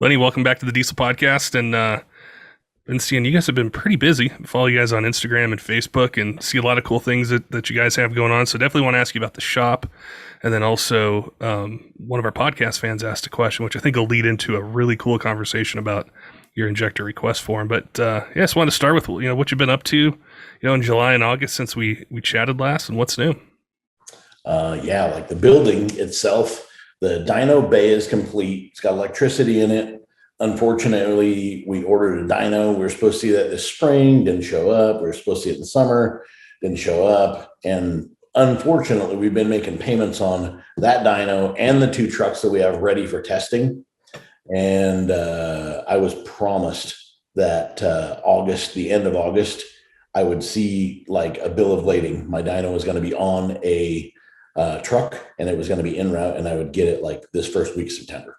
Lenny, welcome back to the Diesel Podcast. And been seeing you guys have been pretty busy. I follow you guys on Instagram and Facebook and see a lot of cool things that you guys have going on. So definitely want to ask you about the shop. And then also one of our podcast fans asked a question, which I think will lead into a really cool conversation about your injector request form. But yeah, I just wanted to start with what you've been up to, in July and August since we chatted last, and what's new. Yeah, like the building itself, the dyno bay is complete. It's got electricity in it. Unfortunately, we ordered a dyno. We were supposed to see that this spring, didn't show up. We were supposed to see it in the summer, didn't show up. And unfortunately, we've been making payments on that dyno and the two trucks that we have ready for testing. And I was promised that the end of August, I would see like a bill of lading. My dyno was going to be on a truck and it was going to be en route, and I would get it like this first week of September.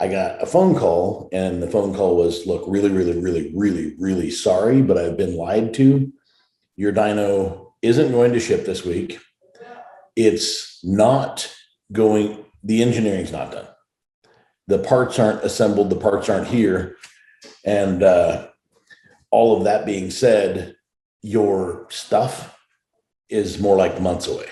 I got a phone call, and the phone call was, look, really, really, really, really, really sorry, but I've been lied to. Your dyno isn't going to ship this week. It's not going, the engineering's not done. The parts aren't assembled. The parts aren't here. And all of that being said, your stuff is more like months away.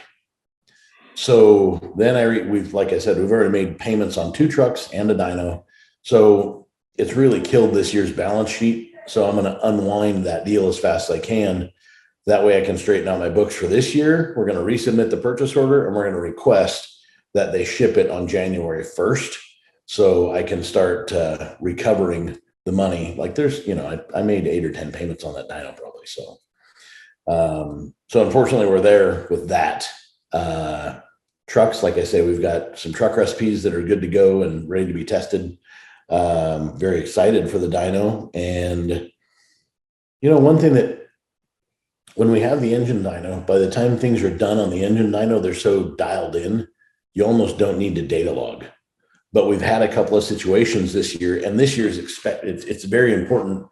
So then we've already made payments on two trucks and a dyno. So it's really killed this year's balance sheet. So I'm going to unwind that deal as fast as I can. That way I can straighten out my books for this year. We're going to resubmit the purchase order, and we're going to request that they ship it on January 1st. So I can start recovering the money. Like there's, I made 8 or 10 payments on that dyno probably. So unfortunately we're there with that. Trucks, like I say, we've got some truck recipes that are good to go and ready to be tested. Very excited for the dyno. And, one thing that when we have the engine dyno, by the time things are done on the engine dyno, they're so dialed in, you almost don't need to data log. But we've had a couple of situations this year, and this year's it's very important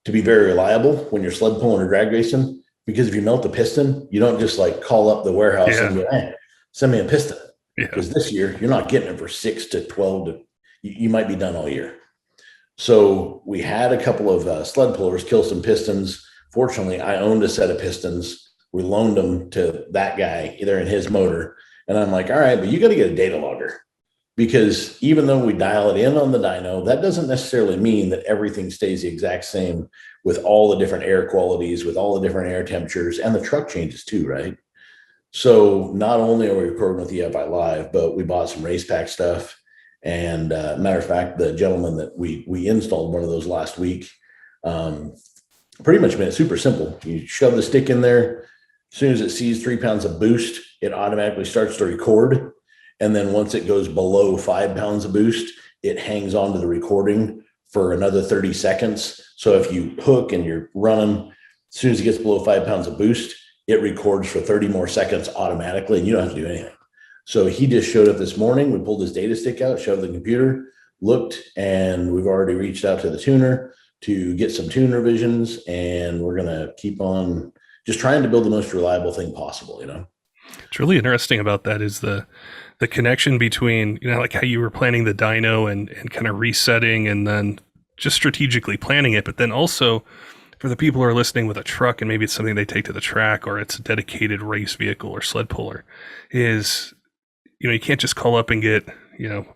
to be very reliable when you're sled pulling or drag racing, because if you melt the piston, you don't just like call up the warehouse and go, hey, send me a piston. Because this year you're not getting it for 6 to 12 you might be done all year. So we had a couple of sled pullers kill some pistons. Fortunately, I owned a set of pistons. We loaned them to that guy, either in his motor. And I'm like, all right, but you got to get a data logger, because even though we dial it in on the dyno, that doesn't necessarily mean that everything stays the exact same with all the different air qualities, with all the different air temperatures, and the truck changes too, right? So not only are we recording with EFI Live, but we bought some race pack stuff. And matter of fact, the gentleman that we installed one of those last week, pretty much made it super simple. You shove the stick in there. As soon as it sees 3 pounds of boost, it automatically starts to record. And then once it goes below 5 pounds of boost, it hangs on to the recording for another 30 seconds. So if you hook and you're running, as soon as it gets below 5 pounds of boost, it records for 30 more seconds automatically, and you don't have to do anything. So he just showed up this morning. We pulled his data stick out, shoved the computer, looked, and we've already reached out to the tuner to get some tune revisions, and we're going to keep on just trying to build the most reliable thing possible, What's really interesting about that is the connection between, like how you were planning the dyno and kind of resetting and then just strategically planning it, but then also for the people who are listening with a truck and maybe it's something they take to the track or it's a dedicated race vehicle or sled puller, is, you can't just call up and get,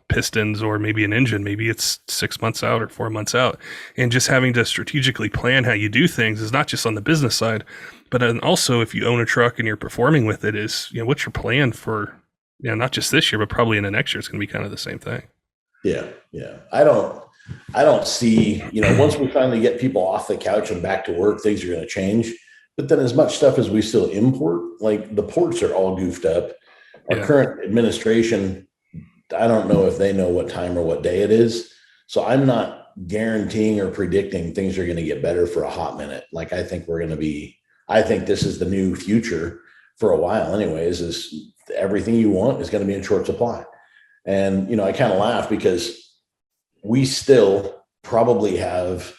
pistons or maybe an engine. Maybe it's 6 months out or 4 months out. And just having to strategically plan how you do things is not just on the business side, but then also if you own a truck and you're performing with it is, what's your plan for, not just this year, but probably in the next year, it's going to be kind of the same thing. Yeah. I don't see, once we finally get people off the couch and back to work, things are going to change. But then as much stuff as we still import, like the ports are all goofed up. Our current administration, I don't know if they know what time or what day it is. So I'm not guaranteeing or predicting things are going to get better for a hot minute. Like I think this is the new future for a while anyways, is everything you want is going to be in short supply. And, I kind of laugh because we still probably have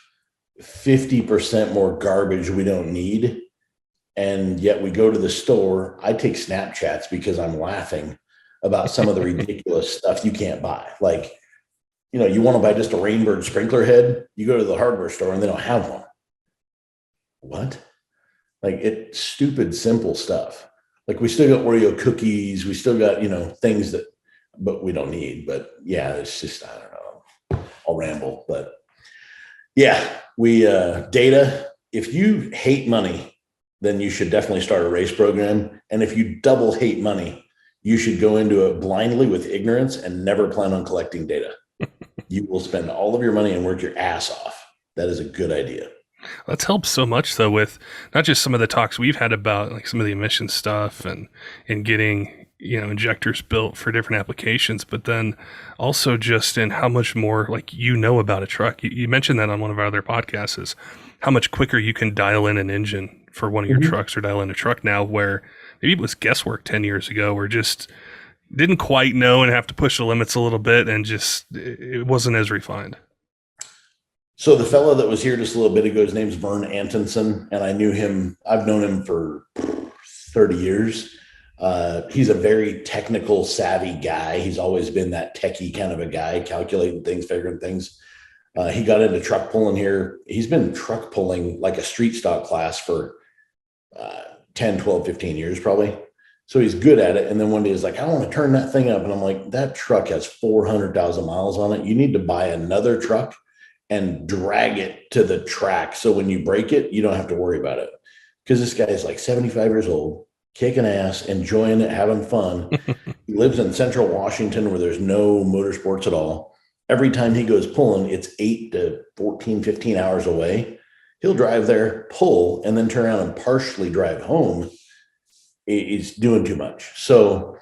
50% more garbage we don't need. And yet we go to the store. I take Snapchats because I'm laughing about some of the ridiculous stuff you can't buy. Like You want to buy just a Rainbird sprinkler head, you go to the hardware store and they don't have one. What? Like, it's stupid, simple stuff. Like, we still got Oreo cookies. We still got, things but we don't need. But yeah, it's just, I don't know. I'll ramble. But yeah, data, if you hate money, then you should definitely start a race program. And if you double hate money, you should go into it blindly with ignorance and never plan on collecting data. You will spend all of your money and work your ass off. That is a good idea. That's helped so much, though, with not just some of the talks we've had about like some of the emission stuff and getting injectors built for different applications, but then also just in how much more like about a truck. You mentioned that on one of our other podcasts, is how much quicker you can dial in an engine for one of your trucks or dial in a truck now, where maybe it was guesswork 10 years ago, or just didn't quite know and have to push the limits a little bit, and just it wasn't as refined. So the fellow that was here just a little bit ago, his name's Vern Antonson, and I've known him for 30 years. He's a very technical savvy guy. He's always been that techie kind of a guy, calculating things, figuring things. He got into truck pulling here. He's been truck pulling like a street stock class for 10, 12, 15 years probably. So he's good at it. And then one day he's like, I want to turn that thing up. And I'm like, that truck has 400,000 miles on it. You need to buy another truck and drag it to the track. So when you break it, you don't have to worry about it. Because this guy is like 75 years old, kicking ass, enjoying it, having fun. He lives in central Washington where there's no motorsports at all. Every time he goes pulling, it's 8 to 14, 15 hours away. He'll drive there, pull, and then turn around and partially drive home. It's doing too much. So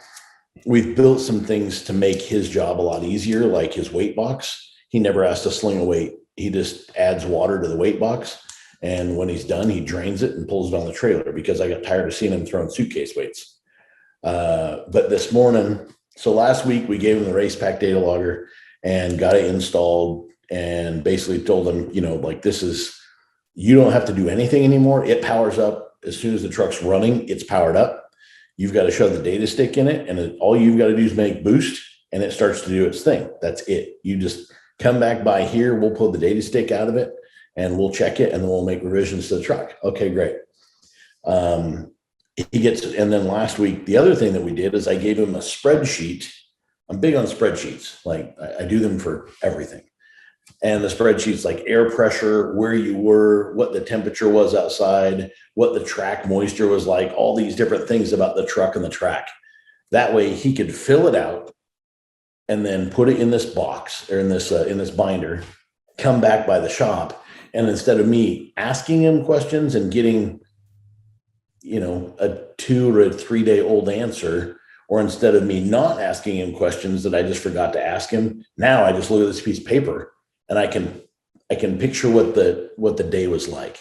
we've built some things to make his job a lot easier, like his weight box. He never has to sling a weight. He just adds water to the weight box. And when he's done, he drains it and pulls it on the trailer, because I got tired of seeing him throwing suitcase weights. But this morning, so last week we gave him the race pack data logger and got it installed, and basically told him, you don't have to do anything anymore. It powers up as soon as the truck's running. It's powered up. You've got to shove the data stick in it, and all you've got to do is make boost, and it starts to do its thing. That's it. You just come back by here. We'll pull the data stick out of it, and we'll check it, and then we'll make revisions to the truck. Okay, great. And then last week, the other thing that we did is I gave him a spreadsheet. I'm big on spreadsheets. Like, I do them for everything. And the spreadsheet's like air pressure, where you were, what the temperature was outside, what the track moisture was like, all these different things about the truck and the track. That way he could fill it out and then put it in this box, or in this binder, come back by the shop. And instead of me asking him questions and getting, a 2 or 3 day old answer, or instead of me not asking him questions that I just forgot to ask him, now I just look at this piece of paper and I can picture what the day was like.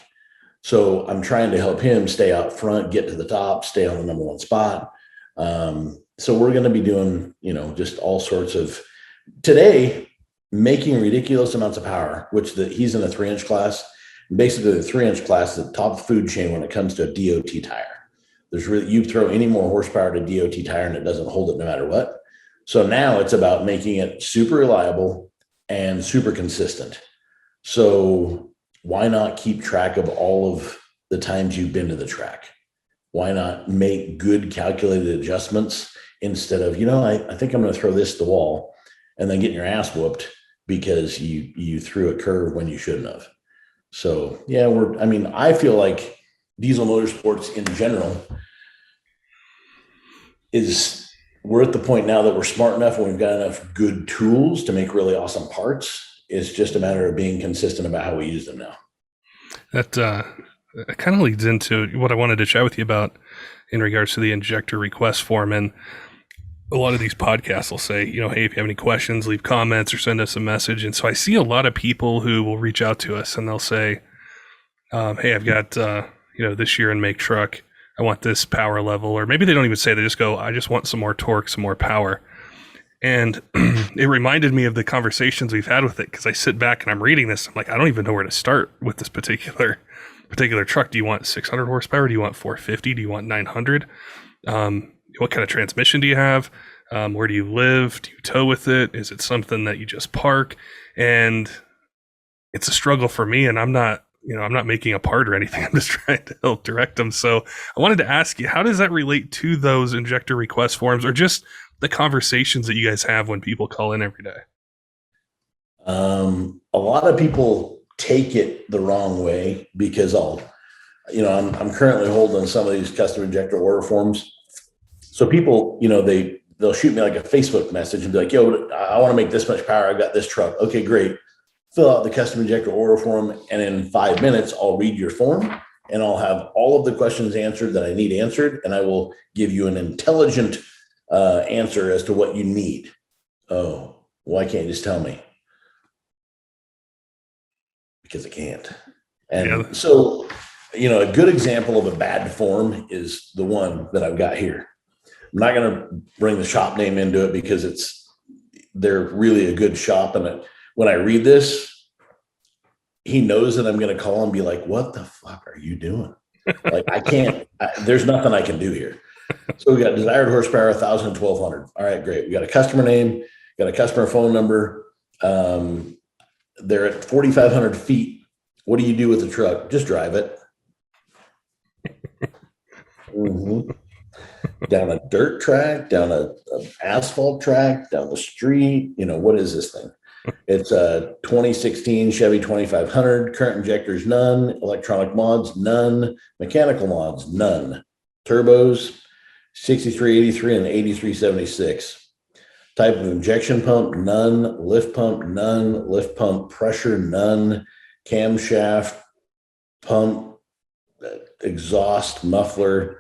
So I'm trying to help him stay out front, get to the top, stay on the number one spot. So we're going to be doing, just all sorts of, today, making ridiculous amounts of power, which he's in a 3-inch class. Basically, the 3-inch class is the top food chain when it comes to a DOT tire. You throw any more horsepower to DOT tire and it doesn't hold it no matter what. So now it's about making it super reliable and super consistent. So why not keep track of all of the times you've been to the track? Why not make good calculated adjustments instead of, I think I'm going to throw this to the wall, and then getting your ass whooped because you threw a curve when you shouldn't have. So yeah, I feel like diesel motorsports in general we're at the point now that we're smart enough and we've got enough good tools to make really awesome parts. It's just a matter of being consistent about how we use them now. That kind of leads into what I wanted to chat with you about in regards to the injector request form. And a lot of these podcasts will say, hey, if you have any questions, leave comments or send us a message. And so I see a lot of people who will reach out to us and they'll say, hey, I've got, this year in make truck, I want this power level. Or maybe they don't even say, they just go, I just want some more torque, some more power. And it reminded me of the conversations we've had with it, because I sit back and I'm reading this. I'm like, I don't even know where to start with this particular truck. Do you want 600 horsepower? Do you want 450? Do you want 900? What kind of transmission do you have? Where do you live? Do you tow with it? Is it something that you just park? And it's a struggle for me, and I'm not making a part or anything. I'm just trying to help direct them. So I wanted to ask you, how does that relate to those Injector request forms, or just the conversations that you guys have when people call in every day? A lot of people take it the wrong way because I'm currently holding some of these custom injector order forms. So people, they'll shoot me like a Facebook message and be like, yo, I want to make this much power. I've got this truck. Okay, great. Fill out the custom injector order form. And in 5 minutes, I'll read your form and I'll have all of the questions answered that I need answered. And I will give you an intelligent answer as to what you need. Oh, why can't you just tell me? Because I can't. And so, a good example of a bad form is the one that I've got here. I'm not going to bring the shop name into it because they're really a good shop. And when I read this, he knows that I'm going to call and be like, what the fuck are you doing? Like, there's nothing I can do here. So we got desired horsepower, 1,000 and 1,200. All right, great. We got a customer name, got a customer phone number. They're at 4,500 feet. What do you do with the truck? Just drive it. Mm-hmm. Down a dirt track, down a asphalt track, down the street. What is this thing? It's a 2016 Chevy 2500. Current injectors, none. Electronic mods, none. Mechanical mods, none. Turbos, 6383 and 8376. Type of injection pump, none. Lift pump, none. Lift pump pressure, none. Camshaft, pump, exhaust, muffler,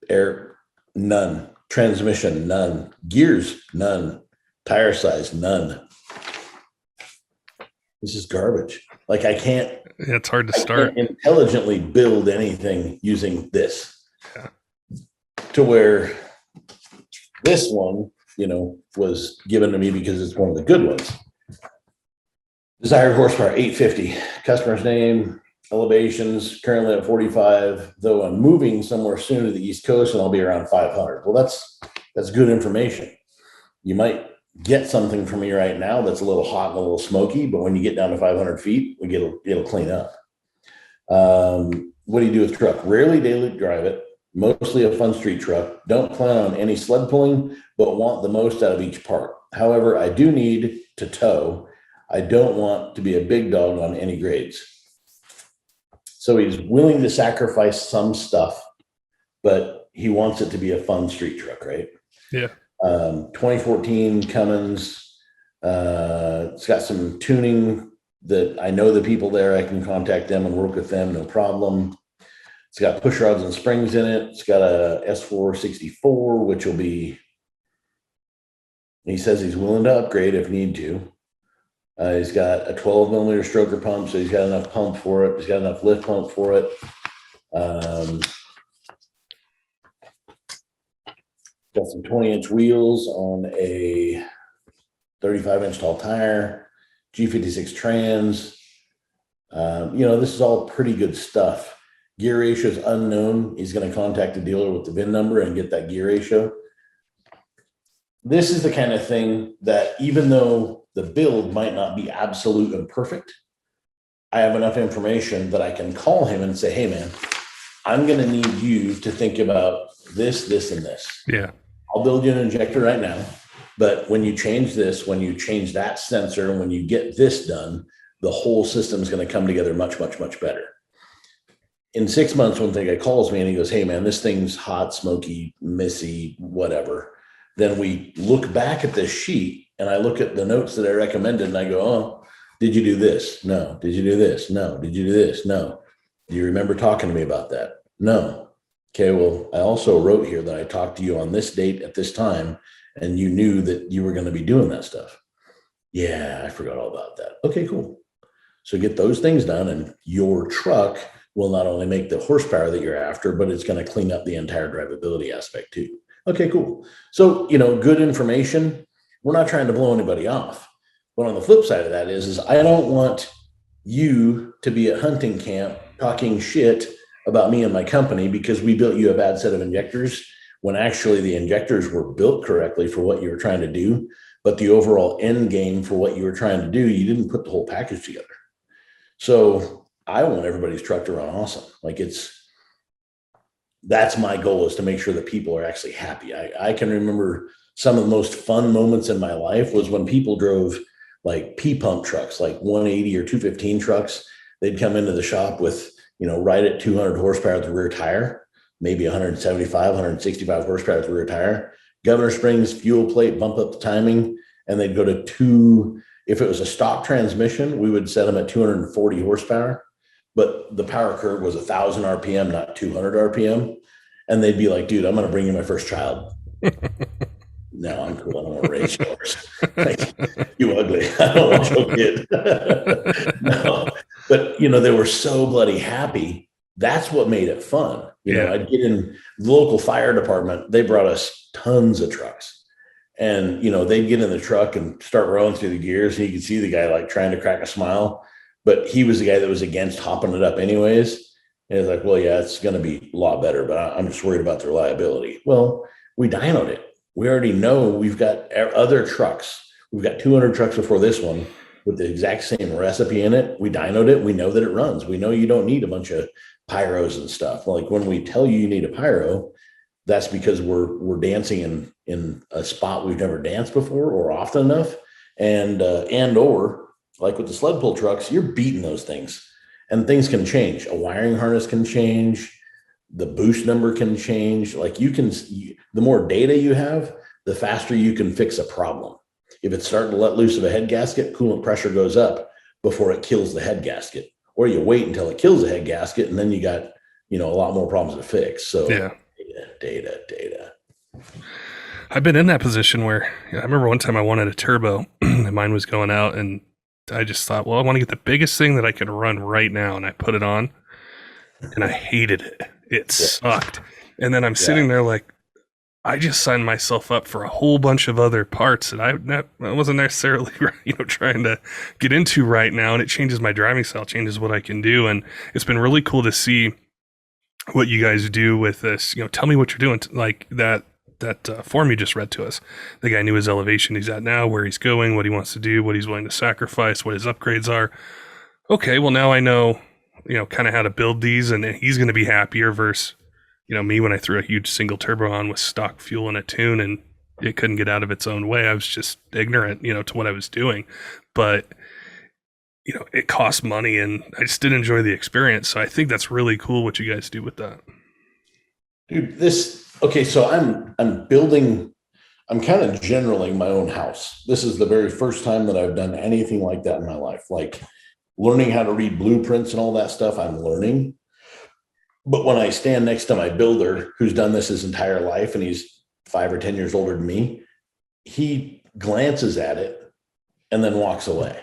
air, none. Transmission, none. Gears, none. Tire size, none. This is garbage. Like, I can't. Yeah, it's hard to start. Can't intelligently build anything using this. Yeah. To where this one, was given to me because it's one of the good ones. Desired horsepower, 850. Customer's name, elevations, currently at 45, though I'm moving somewhere soon to the East Coast and I'll be around 500. Well, that's good information. You might get something from me right now that's a little hot and a little smoky, but when you get down to 500 feet, it'll clean up. What do you do with the truck? Rarely daily drive it. Mostly a fun street truck. Don't plan on any sled pulling, but want the most out of each part. However, I do need to tow. I don't want to be a big dog on any grades. So he's willing to sacrifice some stuff, but he wants it to be a fun street truck, right? Yeah. 2014 Cummins. It's got some tuning that I know the people there. I can contact them and work with them, no problem. It's got push rods and springs in it. It's got a S464, which will be, he says he's willing to upgrade if need to. He's got a 12 millimeter stroker pump, so he's got enough pump for it. He's got enough lift pump for it. Got some 20-inch wheels on a 35-inch tall tire, G56 trans. This is all pretty good stuff. Gear ratio is unknown. He's going to contact the dealer with the VIN number and get that gear ratio. This is the kind of thing that, even though the build might not be absolute and perfect, I have enough information that I can call him and say, hey, man, I'm going to need you to think about this, this, and this. Yeah. I'll build you an injector right now. But when you change this, when you change that sensor, and when you get this done, the whole system is going to come together much, much, much better. In 6 months, when the guy calls me and he goes, hey, man, this thing's hot, smoky, messy, whatever. Then we look back at this sheet and I look at the notes that I recommended and I go, oh, did you do this? No. Did you do this? No. Did you do this? No. Do you remember talking to me about that? No. Okay, well, I also wrote here that I talked to you on this date at this time and you knew that you were going to be doing that stuff. Yeah, I forgot all about that. Okay, cool. So get those things done and your truck will not only make the horsepower that you're after, but it's going to clean up the entire drivability aspect too. Okay, cool. So, good information. We're not trying to blow anybody off. But on the flip side of that is I don't want you to be at hunting camp talking shit about me and my company because we built you a bad set of injectors when actually the injectors were built correctly for what you were trying to do, but the overall end game for what you were trying to do, you didn't put the whole package together. So I want everybody's truck to run awesome. Like that's my goal, is to make sure that people are actually happy. I can remember some of the most fun moments in my life was when people drove like P-pump trucks, like 180 or 215 trucks. They'd come into the shop with, right at 200 horsepower with the rear tire, maybe 175, 165 horsepower with the rear tire, governor springs, fuel plate, bump up the timing, and they'd go to if it was a stock transmission, we would set them at 240 horsepower, but the power curve was 1,000 RPM, not 200 RPM. And they'd be like, dude, I'm going to bring you my first child. No, I'm cool. I don't want to raise yours. Like, you ugly. I don't want your kid. No. But, they were so bloody happy. That's what made it fun. I'd get in the local fire department. They brought us tons of trucks. And, they'd get in the truck and start rolling through the gears. And you could see the guy like trying to crack a smile. But he was the guy that was against hopping it up anyways. And it's like, well, yeah, it's going to be a lot better, but I'm just worried about the reliability. Well, we dynoed it. We already know we've got other trucks. We've got 200 trucks before this one with the exact same recipe in it. We dynoed it. We know that it runs. We know you don't need a bunch of pyros and stuff. Like when we tell you need a pyro, that's because we're dancing in a spot we've never danced before or often enough. Or like with the sled pull trucks, you're beating those things, and things can change. A wiring harness can change. The boost number can change. Like the more data you have, the faster you can fix a problem. If it's starting to let loose of a head gasket, coolant pressure goes up before it kills the head gasket, or you wait until it kills the head gasket, and then you got, a lot more problems to fix. So yeah. Data. I've been in that position where I remember one time I wanted a turbo and mine was going out, and I just thought, well, I want to get the biggest thing that I can run right now. And I put it on and I hated it. It sucked. And then I'm sitting there like, I just signed myself up for a whole bunch of other parts that I wasn't necessarily, trying to get into right now. And it changes my driving style, changes what I can do. And it's been really cool to see what you guys do with this. Tell me what you're doing. Like that form you just read to us. The guy knew his elevation he's at now, where he's going, what he wants to do, what he's willing to sacrifice, what his upgrades are. Okay, well now I know, kind of how to build these, and he's going to be happier versus, me when I threw a huge single turbo on with stock fuel in a tune and it couldn't get out of its own way. I was just ignorant, to what I was doing. But, it cost money and I just didn't enjoy the experience. So I think that's really cool what you guys do with that. Dude, so I'm building, I'm kind of generaling my own house. This is the very first time that I've done anything like that in my life. Like learning how to read blueprints and all that stuff, I'm learning. But when I stand next to my builder, who's done this his entire life, and he's 5 or 10 years older than me, he glances at it and then walks away.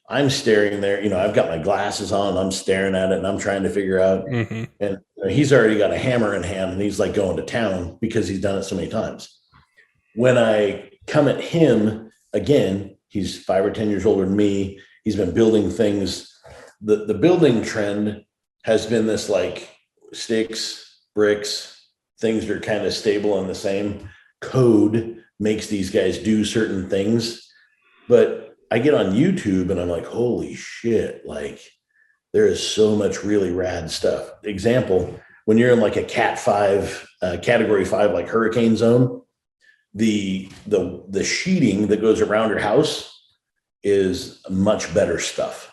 I'm staring there, I've got my glasses on, I'm staring at it and I'm trying to figure out, and he's already got a hammer in hand and he's like going to town because he's done it so many times. When I come at him again, he's 5 or 10 years older than me. He's been building things. The building trend has been this like sticks, bricks, things that are kind of stable and the same. Code makes these guys do certain things, but I get on YouTube and I'm like, holy shit, like there is so much really rad stuff. Example, when you're in like a Cat 5, category 5, like hurricane zone, the sheeting that goes around your house is much better stuff,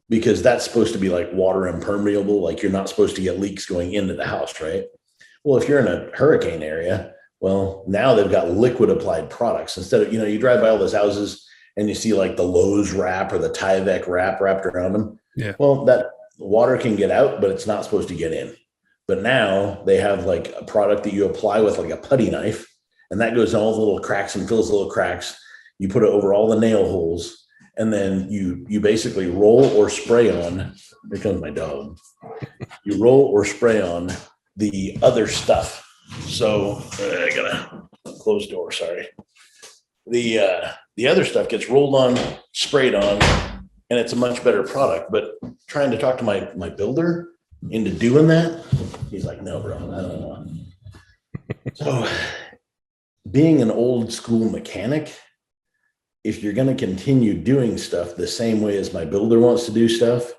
because that's supposed to be like water impermeable. Like you're not supposed to get leaks going into the house, right? Well, if you're in a hurricane area, well, now they've got liquid applied products. Instead of, you drive by all those houses and you see like the Lowe's wrap or the Tyvek wrap wrapped around them. Yeah. Well, that water can get out, but it's not supposed to get in. But now they have like a product that you apply with like a putty knife, and that goes in all the little cracks and fills the little cracks. You put it over all the nail holes, and then you basically roll or spray on. Here comes my dog. You roll or spray on the other stuff. So I gotta close door. Sorry. The other stuff gets rolled on, sprayed on, and it's a much better product. But trying to talk to my builder into doing that, he's like, no, bro, I don't want. So being an old school mechanic, if you're going to continue doing stuff the same way as my builder wants to do stuff,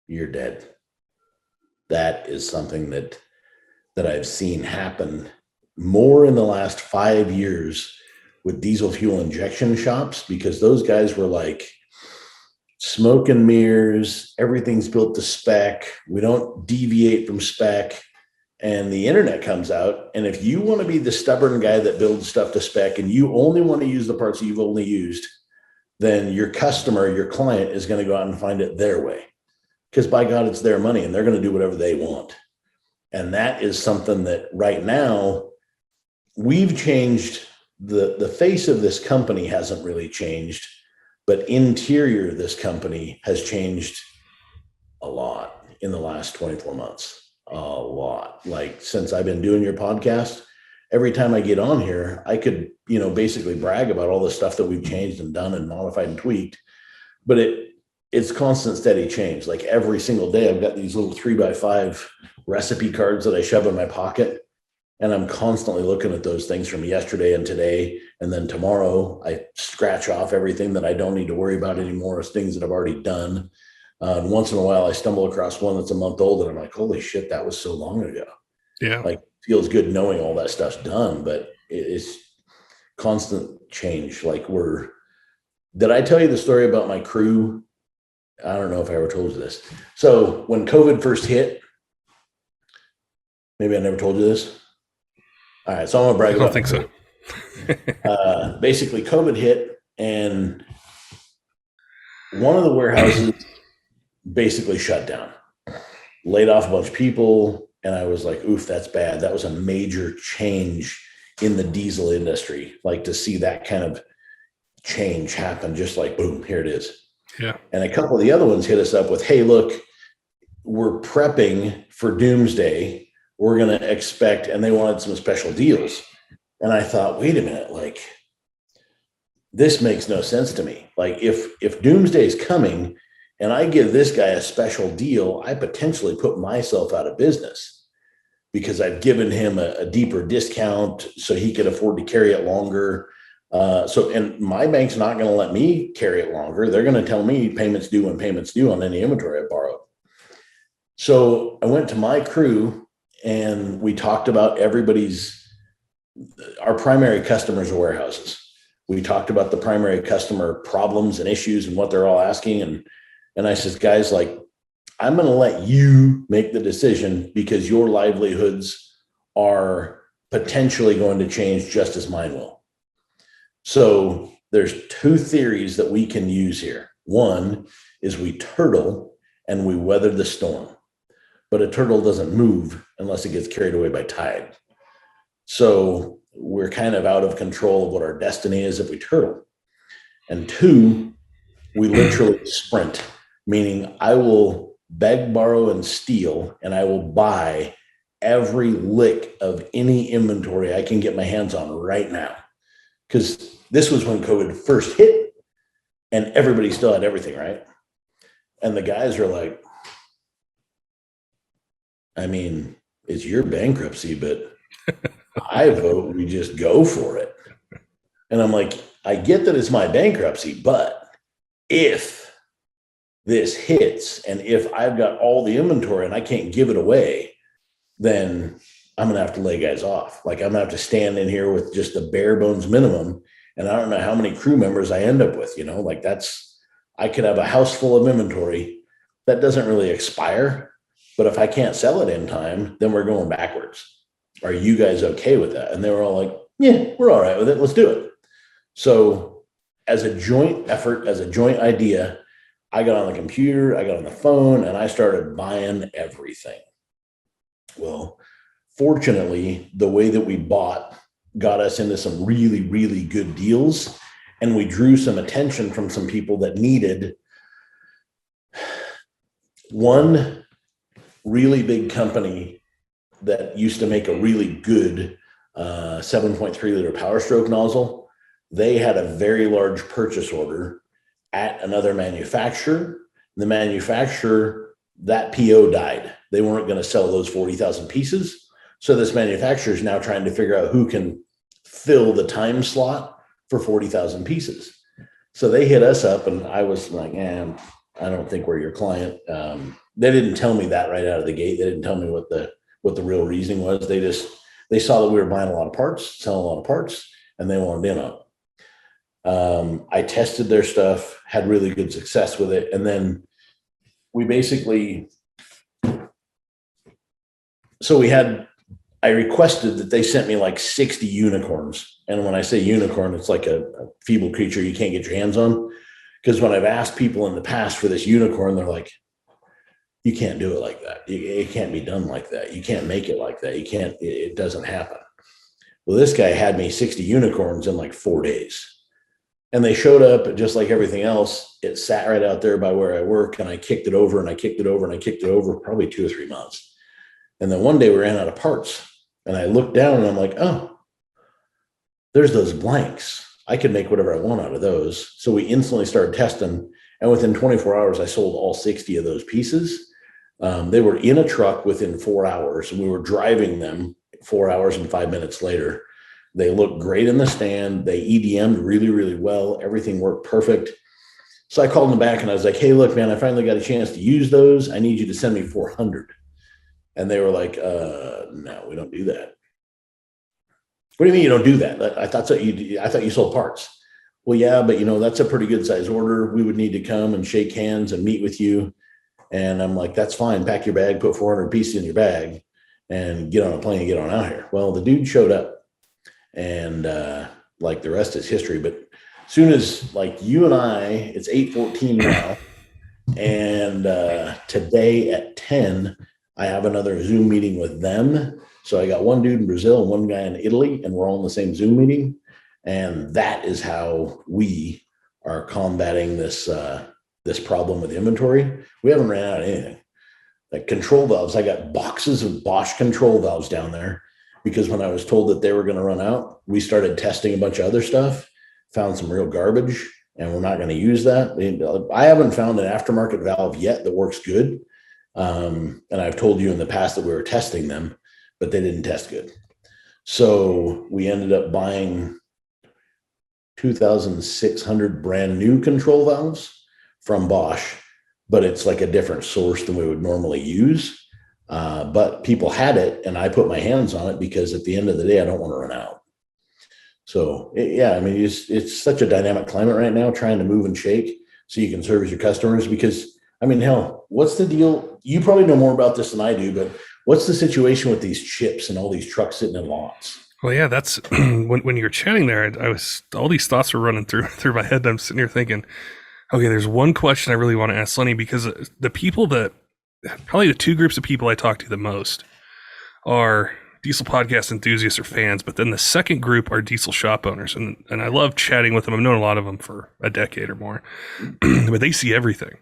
you're dead. That is something that I've seen happen more in the last 5 years with diesel fuel injection shops, because those guys were like smoke and mirrors, everything's built to spec, we don't deviate from spec. And the internet comes out, and if you want to be the stubborn guy that builds stuff to spec and you only want to use the parts that you've only used, then your customer, your client, is going to go out and find it their way, because by God, it's their money and they're going to do whatever they want. And that is something that right now we've changed. The face of this company hasn't really changed, but interior of this company has changed a lot in the last 24 months. A lot. Like since I've been doing your podcast, every time I get on here, I could, basically brag about all the stuff that we've changed and done and modified and tweaked, but it's constant, steady change. Like every single day, I've got these little 3x5 recipe cards that I shove in my pocket, and I'm constantly looking at those things from yesterday and today. And then tomorrow I scratch off everything that I don't need to worry about anymore as things that I've already done. And once in a while I stumble across one that's a month old and I'm like, holy shit, that was so long ago. Yeah. Like feels good knowing all that stuff's done, but it's constant change. Like did I tell you the story about my crew? I don't know if I ever told you this. So when COVID first hit, maybe I never told you this. All right, so I'm gonna brag. I don't think so. Basically, COVID hit, and one of the warehouses basically shut down, laid off a bunch of people, and I was like, "Oof, that's bad." That was a major change in the diesel industry. Like to see that kind of change happen, just like boom, here it is. Yeah. And a couple of the other ones hit us up with, "Hey, look, we're prepping for Doomsday. We're going to expect," and they wanted some special deals. And I thought, wait a minute, like this makes no sense to me. Like if Doomsday is coming and I give this guy a special deal, I potentially put myself out of business because I've given him a deeper discount so he could afford to carry it longer. And my bank's not going to let me carry it longer. They're going to tell me payments due when payments due on any inventory I borrowed. So I went to my crew and we talked about our primary customers are warehouses. We talked about the primary customer problems and issues and what they're all asking. And I said, guys, like, I'm going to let you make the decision because your livelihoods are potentially going to change just as mine will. So there's two theories that we can use here. One is we turtle and we weather the storm, but a turtle doesn't move unless it gets carried away by tide. So we're kind of out of control of what our destiny is if we turtle. And two, we literally sprint, meaning I will beg, borrow, and steal, and I will buy every lick of any inventory I can get my hands on right now. Because this was when COVID first hit and everybody still had everything, right? And the guys are like, I mean, it's your bankruptcy, but I vote we just go for it. And I'm like, I get that it's my bankruptcy, but if this hits and if I've got all the inventory and I can't give it away, then I'm going to have to lay guys off. Like I'm going to have to stand in here with just the bare bones minimum. And I don't know how many crew members I end up with, like I could have a house full of inventory that doesn't really expire, but if I can't sell it in time, then we're going backwards. Are you guys okay with that? And they were all like, yeah, we're all right with it. Let's do it. So as a joint effort, as a joint idea, I got on the computer, I got on the phone, and I started buying everything. Well, fortunately, the way that we bought got us into some really, really good deals. And we drew some attention from some people that needed one really big company that used to make a really good 7.3 liter Power Stroke nozzle. They had a very large purchase order at another manufacturer. The manufacturer, that PO died. They weren't going to sell those 40,000 pieces. So this manufacturer is now trying to figure out who can fill the time slot for 40,000 pieces. So they hit us up, and I was like, I don't think we're your client. They didn't tell me that right out of the gate. They didn't tell me what the real reasoning was. They saw that we were buying a lot of parts, selling a lot of parts, and they wanted in on it. I tested their stuff, had really good success with it. And then we basically, I requested that they sent me like 60 unicorns. And when I say unicorn, it's like a feeble creature you can't get your hands on. Because when I've asked people in the past for this unicorn, they're like, you can't do it like that. It can't be done like that. You can't make it like that. It doesn't happen. Well, this guy had me 60 unicorns in like 4 days. And they showed up just like everything else. It sat right out there by where I work, and I kicked it over and I kicked it over and I kicked it over probably 2 or 3 months. And then one day we ran out of parts, and I looked down and I'm like, oh, there's those blanks. I could make whatever I want out of those. So we instantly started testing, and within 24 hours, I sold all 60 of those pieces. They were in a truck within 4 hours, and we were driving them 4 hours and 5 minutes later. They looked great in the stand. They EDM'd really, really well. Everything worked perfect. So I called them back and I was like, hey, look, man, I finally got a chance to use those. I need you to send me 400. And they were like, no, we don't do that. What do you mean you don't do that? I thought you sold parts. Well, yeah, but that's a pretty good size order. We would need to come and shake hands and meet with you. And I'm like, that's fine. Pack your bag, put 400 pieces in your bag, and get on a plane and get on out here. Well, the dude showed up. And like the rest is history. But as soon as like you and I, it's 8:14 now, and today at 10, I have another Zoom meeting with them. So I got one dude in Brazil and one guy in Italy, and we're all in the same Zoom meeting. And that is how we are combating this problem with inventory. We haven't ran out of anything. Like control valves, I got boxes of Bosch control valves down there. Because when I was told that they were going to run out, we started testing a bunch of other stuff, found some real garbage, and we're not going to use that. I haven't found an aftermarket valve yet that works good. And I've told you in the past that we were testing them, but they didn't test good. So we ended up buying 2,600 brand new control valves from Bosch, but it's like a different source than we would normally use. But people had it, and I put my hands on it because at the end of the day, I don't want to run out. So it's such a dynamic climate right now, trying to move and shake so you can service your customers. Because hell, what's the deal? You probably know more about this than I do, but what's the situation with these chips and all these trucks sitting in lots? Well, yeah, that's when you're chatting there, all these thoughts were running through my head. I'm sitting here thinking, okay, there's one question I really want to ask Lenny, because the people probably the 2 groups of people I talk to the most are diesel podcast enthusiasts or fans, but then the second group are diesel shop owners. And I love chatting with them. I've known a lot of them for a decade or more, but they see everything.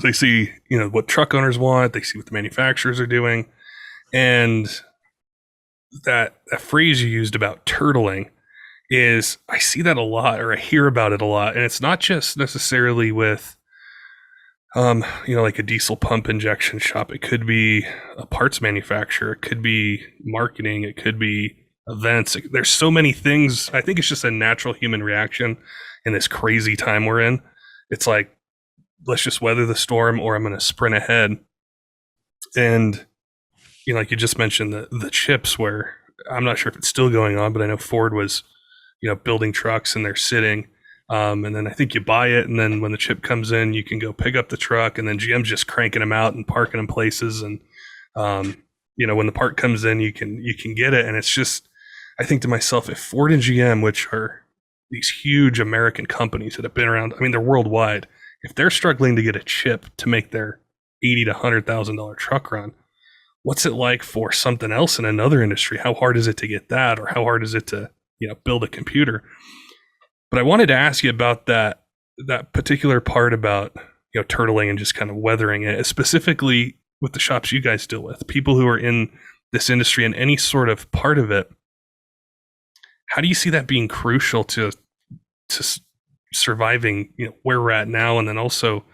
They see, what truck owners want. They see what the manufacturers are doing. And that phrase you used about turtling is, I see that a lot, or I hear about it a lot. And it's not just necessarily with, like a diesel pump injection shop. It could be a parts manufacturer. It could be marketing. It could be events. There's so many things. I think it's just a natural human reaction in this crazy time we're in. It's like, let's just weather the storm, or I'm going to sprint ahead. And, like you just mentioned the chips, where I'm not sure if it's still going on, but I know Ford was, building trucks and they're sitting. And then I think you buy it, and then when the chip comes in, you can go pick up the truck, and then GM's just cranking them out and parking them places. And, when the part comes in, you can get it. And it's just, I think to myself, if Ford and GM, which are these huge American companies that have been around, they're worldwide, if they're struggling to get a chip to make their $80,000 to $100,000 truck run, what's it like for something else in another industry? How hard is it to get that, or how hard is it to, build a computer? But I wanted to ask you about that particular part about, turtling and just kind of weathering it, specifically with the shops you guys deal with, people who are in this industry and any sort of part of it. How do you see that being crucial to surviving, where we're at now, and then also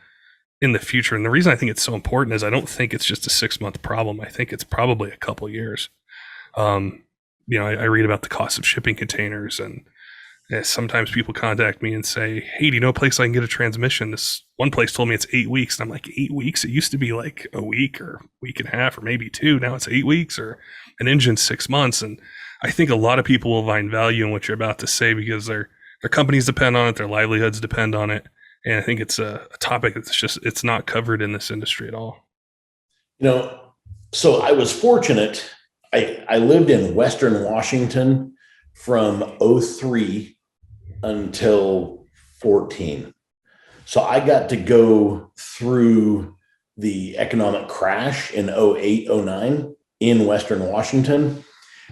in the future? And the reason I think it's so important is I don't think it's just a 6-month problem. I think it's probably a couple years. I read about the cost of shipping containers, and sometimes people contact me and say, "Hey, do you know a place I can get a transmission?" This one place told me it's 8 weeks. And I'm like, 8 weeks? It used to be like a week or week and a half or maybe two. Now it's 8 weeks, or an engine 6 months. And I think a lot of people will find value in what you're about to say because their companies depend on it, their livelihoods depend on it. And I think it's a topic that's it's not covered in this industry at all. So I was fortunate. I lived in Western Washington from '03 until 14. So I got to go through the economic crash in '08, '09 in Western Washington.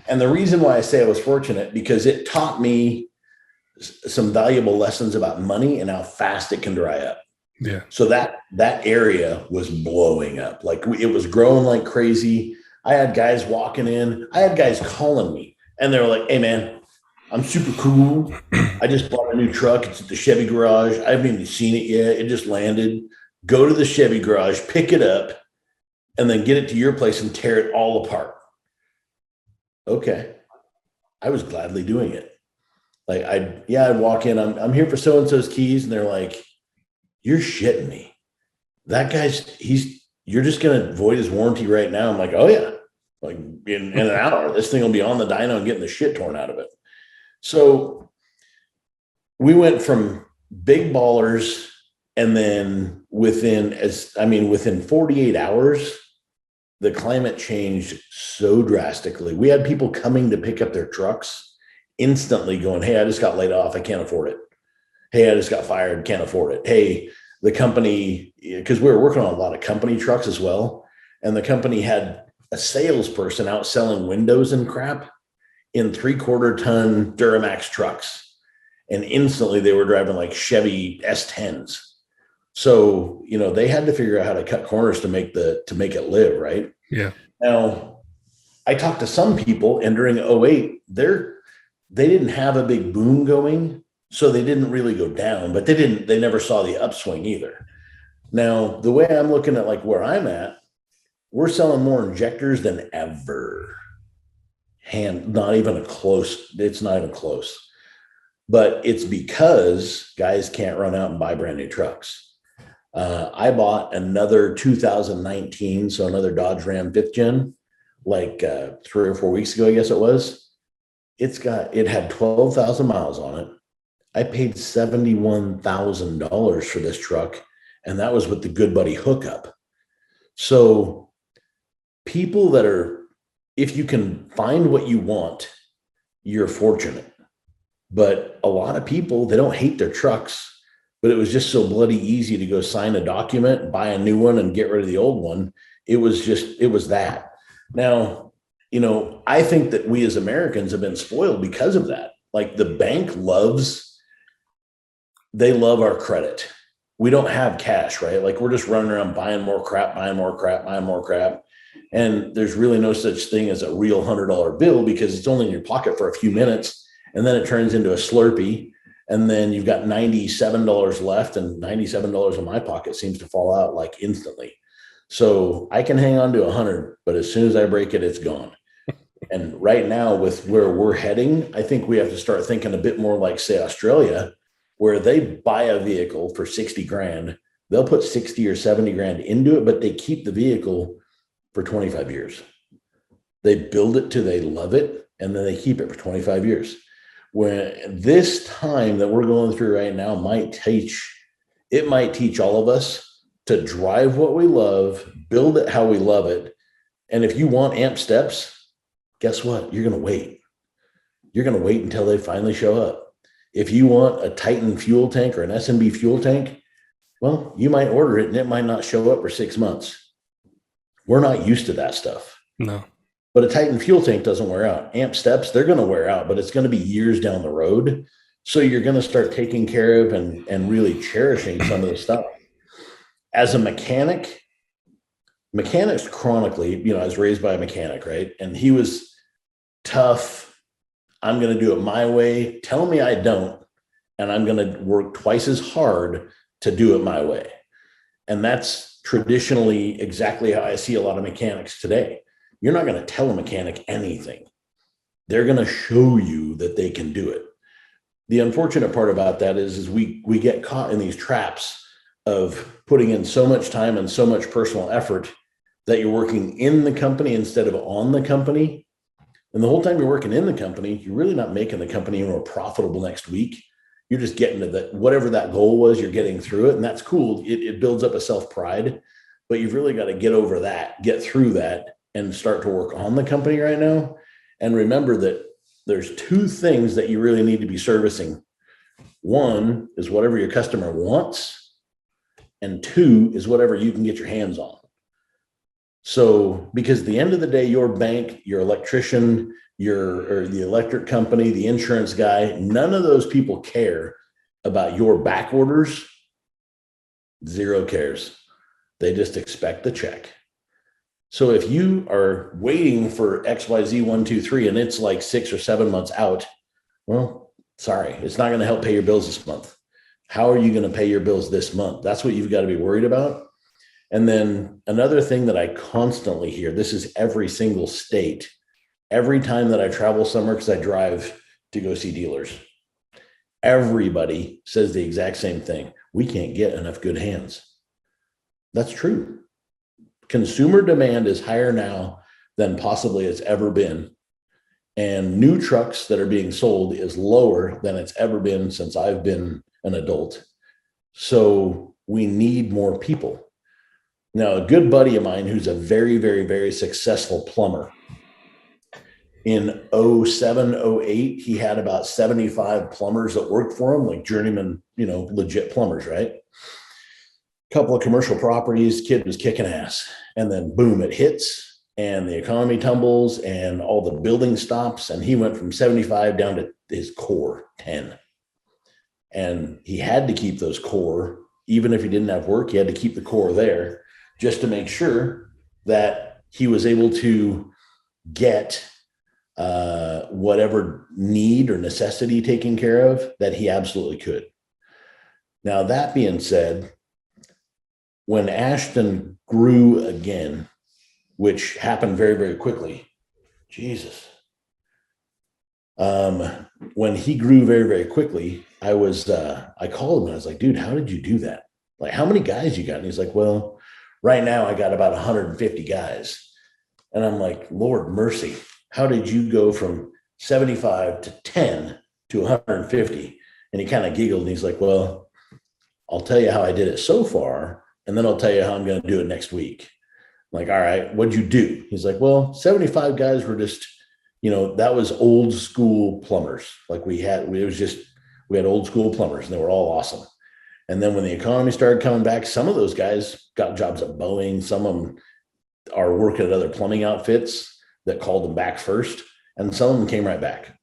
And the reason why I say I was fortunate, because it taught me some valuable lessons about money and how fast it can dry up. Yeah. So that area was blowing up. Like it was growing like crazy. I had guys walking in. I had guys calling me and they were like, "Hey man, I'm super cool. I just bought a new truck. It's at the Chevy garage. I haven't even seen it yet. It just landed. Go to the Chevy garage, pick it up, and then get it to your place and tear it all apart." Okay. I was gladly doing it. Like I'd walk in, I'm here for so-and-so's keys. And they're like, "You're shitting me. That guy's, you're just going to void his warranty right now." I'm like, "Oh yeah. Like in an hour, this thing will be on the dyno and getting the shit torn out of it." So we went from big ballers, and then within 48 hours, the climate changed so drastically. We had people coming to pick up their trucks instantly going, "Hey, I just got laid off. I can't afford it. Hey, I just got fired. Can't afford it. Hey, the company," because we were working on a lot of company trucks as well. And the company had a salesperson out selling windows and crap in 3/4 ton Duramax trucks. And instantly they were driving like Chevy S10s. So, they had to figure out how to cut corners to make it live. Right. Yeah. Now I talked to some people, and during '08, they didn't have a big boom going. So they didn't really go down, but they never saw the upswing either. Now, the way I'm looking at like where I'm at, we're selling more injectors than ever. Not even close. It's not even close. But it's because guys can't run out and buy brand new trucks. I bought another 2019, so another Dodge Ram 5th gen, like 3 or 4 weeks ago, I guess it was. It had 12,000 miles on it. I paid $71,000 for this truck, and that was with the Good Buddy hookup. So people if you can find what you want, you're fortunate. But a lot of people, they don't hate their trucks, but it was just so bloody easy to go sign a document, buy a new one, and get rid of the old one. It was that. Now, I think that we as Americans have been spoiled because of that. Like the bank they love our credit. We don't have cash, right? Like we're just running around buying more crap. And there's really no such thing as a real $100 bill because it's only in your pocket for a few minutes. And then it turns into a Slurpee. And then you've got $97 left, and $97 in my pocket seems to fall out like instantly. So I can hang on to 100, but as soon as I break it, it's gone. And right now with where we're heading, I think we have to start thinking a bit more like, say, Australia, where they buy a vehicle for 60 grand. They'll put 60 or 70 grand into it, but they keep the vehicle for 25 years. They build it till they love it, and then they keep it for 25 years. When this time that we're going through right now might teach all of us to drive what we love, build it how we love it. And if you want amp steps, guess what? You're going to wait. You're going to wait until they finally show up. If you want a Titan fuel tank or an S&B fuel tank, well, you might order it and it might not show up for 6 months. We're not used to that stuff. No. But a Titan fuel tank doesn't wear out. Amp steps, they're going to wear out, but it's going to be years down the road. So you're going to start taking care of and really cherishing some of the stuff. As a mechanics chronically, I was raised by a mechanic, right? And he was tough. I'm going to do it my way. Tell me I don't. And I'm going to work twice as hard to do it my way. And that's traditionally exactly how I see a lot of mechanics today. You're not going to tell a mechanic anything. they're going to show you that they can do it. The unfortunate part about that is we get caught in these traps of putting in so much time and so much personal effort that you're working in the company instead of on the company. And the whole time you're working in the company, you're really not making the company more profitable next week. You're just getting to that, whatever that goal was, you're getting through it. And that's cool. It builds up a self-pride, but you've really got to get over that, get through that, and start to work on the company right now. And remember that there's two things that you really need to be servicing. One is whatever your customer wants, and two is whatever you can get your hands on. So, because at the end of the day, your bank, your electrician, or the electric company, the insurance guy, none of those people care about your back orders. Zero cares. They just expect the check. So if you are waiting for XYZ 1, 2, 3, and it's like 6 or 7 months out, well, sorry, it's not going to help pay your bills this month. How are you going to pay your bills this month? That's what you've got to be worried about. And then another thing that I constantly hear, this is every single state, every time that I travel somewhere, because I drive to go see dealers, everybody says the exact same thing. We can't get enough good hands. That's true. Consumer demand is higher now than possibly it's ever been. And new trucks that are being sold is lower than it's ever been since I've been an adult. So we need more people. Now, a good buddy of mine who's a very, very, very successful plumber, in 07, 08, he had about 75 plumbers that worked for him, like journeyman, legit plumbers, right? Couple of commercial properties, kid was kicking ass. And then boom, it hits and the economy tumbles and all the building stops. And he went from 75 down to his core 10. And he had to keep those core, even if he didn't have work, he had to keep the core there just to make sure that he was able to get whatever need or necessity taken care of that he absolutely could. Now, that being said, when Ashton grew again, which happened very, very quickly, Jesus. When he grew very, very quickly, I called him and I was like, dude, how did you do that? Like, how many guys you got? And he's like, well, right now I got about 150 guys. And I'm like, Lord mercy, how did you go from 75 to 10 to 150? And he kind of giggled and he's like, well, I'll tell you how I did it so far. And then I'll tell you how I'm going to do it next week. I'm like, all right, what'd you do? He's like, well, 75 guys were just, that was old school plumbers. Like we had old school plumbers and they were all awesome. And then when the economy started coming back, some of those guys got jobs at Boeing. Some of them are working at other plumbing outfits that called them back first. And some of them came right back.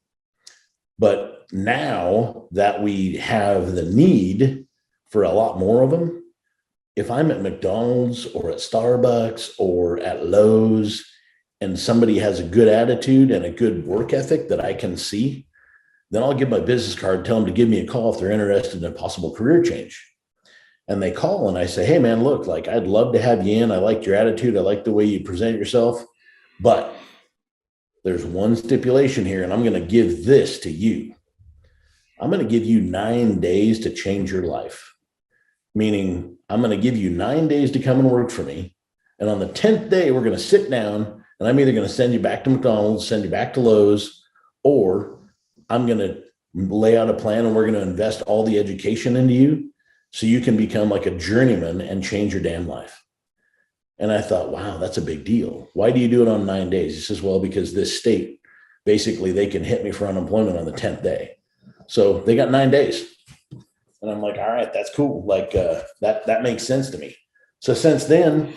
But now that we have the need for a lot more of them, if I'm at McDonald's or at Starbucks or at Lowe's and somebody has a good attitude and a good work ethic that I can see, then I'll give my business card, tell them to give me a call if they're interested in a possible career change. And they call and I say, hey man, look, like I'd love to have you in. I liked your attitude. I like the way you present yourself, but there's one stipulation here and I'm going to give this to you. I'm going to give you 9 days to change your life. Meaning I'm going to give you 9 days to come and work for me. And on the 10th day, we're going to sit down and I'm either going to send you back to McDonald's, send you back to Lowe's, or I'm going to lay out a plan and we're going to invest all the education into you so you can become like a journeyman and change your damn life. And I thought, wow, that's a big deal. Why do you do it on 9 days? He says, well, because this state, basically they can hit me for unemployment on the 10th day. So they got 9 days. And I'm like, all right, that's cool. Like that makes sense to me. So since then,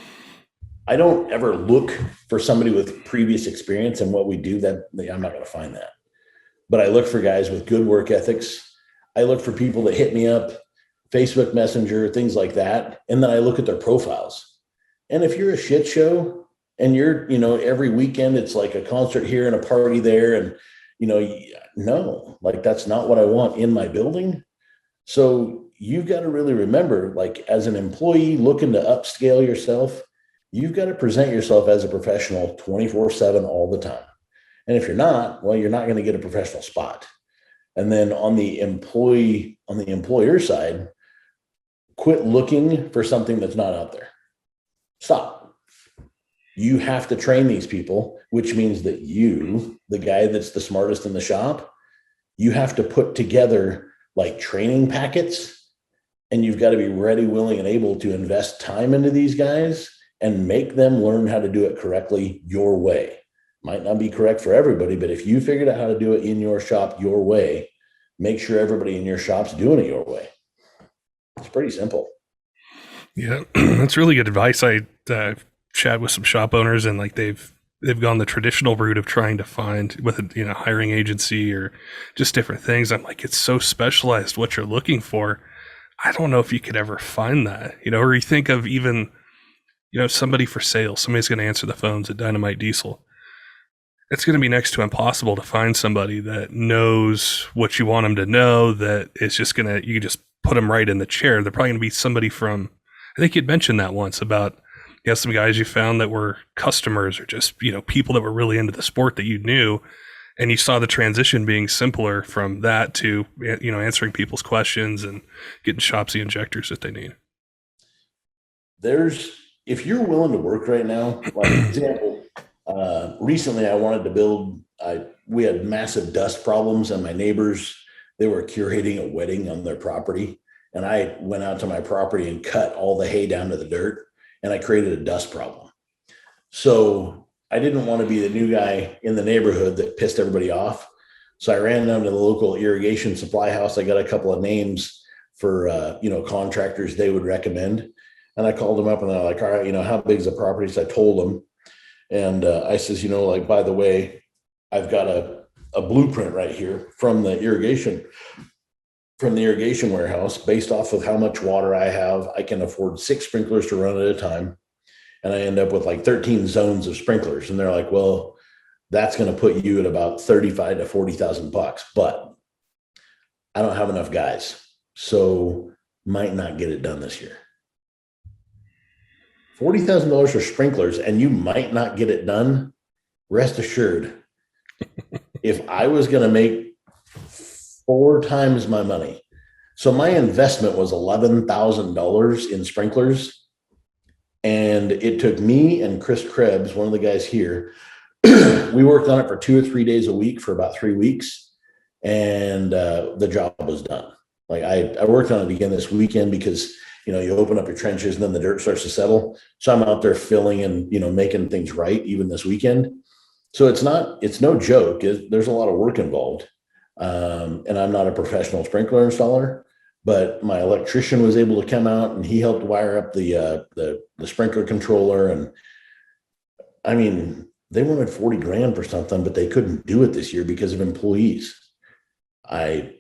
I don't ever look for somebody with previous experience in what we do. That I'm not going to find that. But I look for guys with good work ethics. I look for people that hit me up, Facebook Messenger, things like that. And then I look at their profiles. And if you're a shit show and you're, every weekend, it's like a concert here and a party there. And, no, like that's not what I want in my building. So you've got to really remember, like as an employee looking to upscale yourself, you've got to present yourself as a professional 24/7 all the time. And if you're not, well, you're not going to get a professional spot. And then on the employer side, quit looking for something that's not out there. Stop. You have to train these people, which means that you, the guy that's the smartest in the shop, you have to put together like training packets, and you've got to be ready, willing, and able to invest time into these guys and make them learn how to do it correctly your way. Might not be correct for everybody, but if you figured out how to do it in your shop your way, make sure everybody in your shop's doing it your way. It's pretty simple. Yeah, that's really good advice. I chat with some shop owners, and like they've gone the traditional route of trying to find with a hiring agency or just different things. I'm like, it's so specialized what you're looking for. I don't know if you could ever find that, or you think of even, somebody for sales, somebody's going to answer the phones at Dynomite Diesel. It's going to be next to impossible to find somebody that knows what you want them to know, that is just you can just put them right in the chair. They're probably going to be somebody from, I think you'd mentioned that once about, some guys you found that were customers or just, people that were really into the sport that you knew, and you saw the transition being simpler from that to, answering people's questions and getting shops the injectors that they need. If you're willing to work right now, like example, recently I wanted to build, we had massive dust problems, and my neighbors, they were curating a wedding on their property. And I went out to my property and cut all the hay down to the dirt, and I created a dust problem. So I didn't want to be the new guy in the neighborhood that pissed everybody off. So I ran down to the local irrigation supply house. I got a couple of names for, contractors they would recommend. And I called them up, and they're like, all right, how big is the property? So I told them. And I says, by the way, I've got a blueprint right here from the irrigation warehouse. Based off of how much water I have, I can afford 6 sprinklers to run at a time. And I end up with like 13 zones of sprinklers. And they're like, well, that's going to put you at about 35 to 40,000 bucks, but I don't have enough guys. So might not get it done this year. $40,000 for sprinklers, and you might not get it done. Rest assured, if I was going to make 4 times my money, so my investment was $11,000 in sprinklers. And it took me and Chris Krebs, one of the guys here, we worked on it for 2 or 3 days a week for about 3 weeks. And the job was done. Like I worked on it again this weekend because, you open up your trenches and then the dirt starts to settle. So I'm out there filling and, making things right even this weekend. So it's no joke. There's a lot of work involved. And I'm not a professional sprinkler installer, but my electrician was able to come out and he helped wire up the sprinkler controller. And I mean, they wanted 40 grand for something, but they couldn't do it this year because of employees. I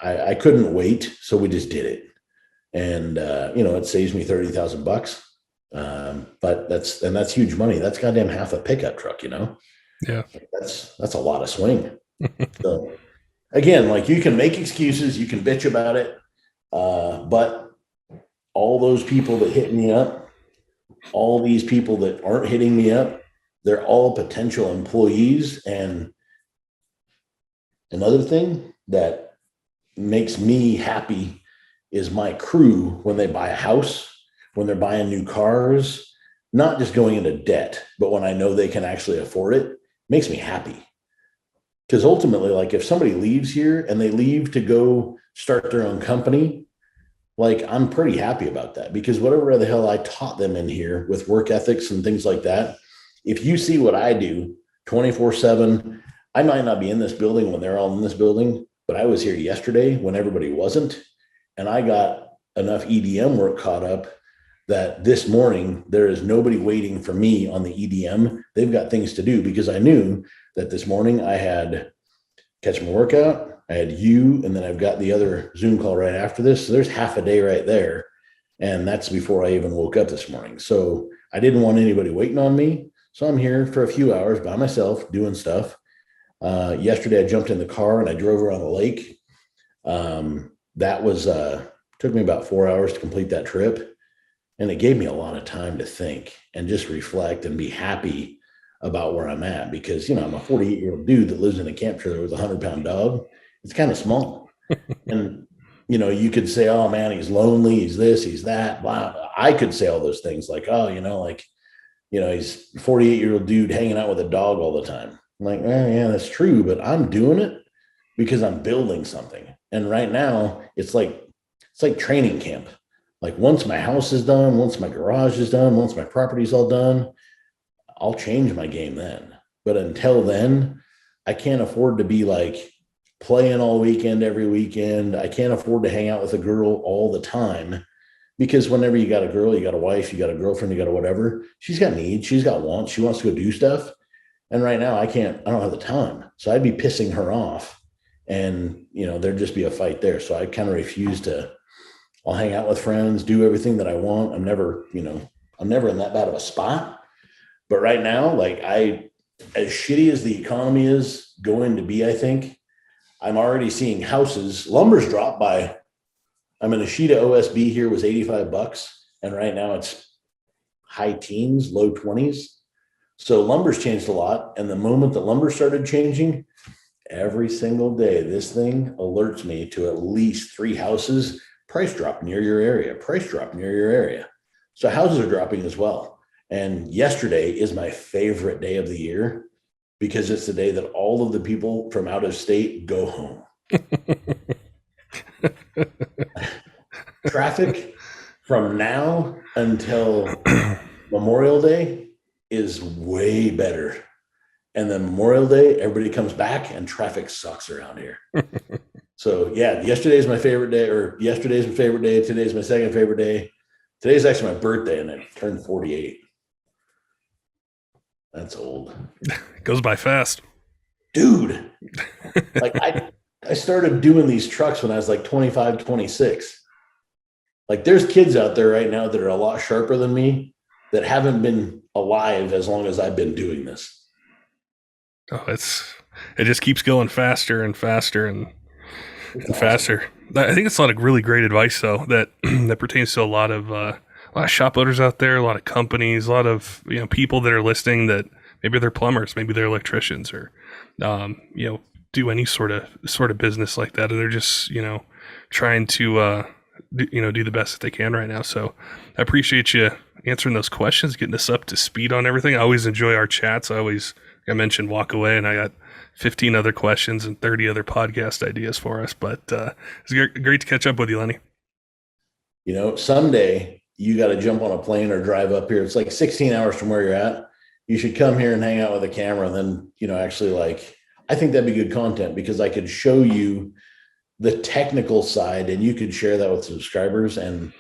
couldn't wait. So we just did it. And, it saves me 30,000 bucks. But that's huge money. That's goddamn half a pickup truck, Yeah. That's a lot of swing. So again, like you can make excuses, you can bitch about it. But all those people that hit me up, all these people that aren't hitting me up, they're all potential employees. And another thing that makes me happy is my crew, when they buy a house, when they're buying new cars, not just going into debt, but when I know they can actually afford it, makes me happy. Because ultimately, like if somebody leaves here and they leave to go start their own company, like I'm pretty happy about that, because whatever the hell I taught them in here with work ethics and things like that, if you see what I do 24/7, I might not be in this building when they're all in this building, but I was here yesterday when everybody wasn't. And I got enough EDM work caught up that this morning there is nobody waiting for me on the EDM. They've got things to do, because I knew that this morning I had catch my workout, I had you, and then I've got the other Zoom call right after this. So there's half a day right there. And that's before I even woke up this morning. So I didn't want anybody waiting on me. So I'm here for a few hours by myself doing stuff. Yesterday I jumped in the car and I drove around the lake. That was took me about 4 hours to complete that trip. And it gave me a lot of time to think and just reflect and be happy about where I'm at because, I'm a 48-year-old dude that lives in a camp trailer with a 100-pound dog. It's kind of small. And, you could say, oh man, he's lonely. He's this, he's that. Wow. I could say all those things like, oh, he's a 48-year-old dude hanging out with a dog all the time. I'm like, yeah, that's true. But I'm doing it because I'm building something. And right now it's like training camp. Like once my house is done, once my garage is done, once my property's all done, I'll change my game then. But until then, I can't afford to be like playing all weekend, every weekend. I can't afford to hang out with a girl all the time because whenever you got a girl, you got a wife, you got a girlfriend, you got a whatever, she's got needs, she's got wants, she wants to go do stuff. And right now I don't have the time. So I'd be pissing her off and, there'd just be a fight there. So I kind of refuse to, I'll hang out with friends, do everything that I want. I'm never in that bad of a spot. But right now, like as shitty as the economy is going to be, I think I'm already seeing houses, lumber's dropped by, I mean, a sheet of OSB here was $85. And right now it's high teens, low 20s. So lumber's changed a lot. And the moment that lumber started changing, every single day, this thing alerts me to at least 3 houses, price drop near your area, price drop near your area. So houses are dropping as well. And yesterday is my favorite day of the year because it's the day that all of the people from out of state go home. Traffic from now until Memorial Day is way better. And then Memorial Day, everybody comes back and traffic sucks around here. So yeah, yesterday's my favorite day, or yesterday's my favorite day. Today's my second favorite day. Today's actually my birthday and I turned 48. That's old. It goes by fast. Dude. Like I started doing these trucks when I was like 25, 26. Like there's kids out there right now that are a lot sharper than me that haven't been alive as long as I've been doing this. Oh, it just keeps going faster and faster and faster. I think it's a lot of really great advice though that that pertains to a lot of shop owners out there, a lot of companies, a lot of people that are listening that maybe they're plumbers, maybe they're electricians, or do any sort of business like that, and they're just trying to do the best that they can right now. So I appreciate you answering those questions, getting us up to speed on everything. I always enjoy our chats. I mentioned walk away, and I got 15 other questions and 30 other podcast ideas for us. But it's great to catch up with you, Lenny. Someday you got to jump on a plane or drive up here. It's like 16 hours from where you're at. You should come here and hang out with a camera. And then, actually I think that'd be good content because I could show you the technical side and you could share that with subscribers. And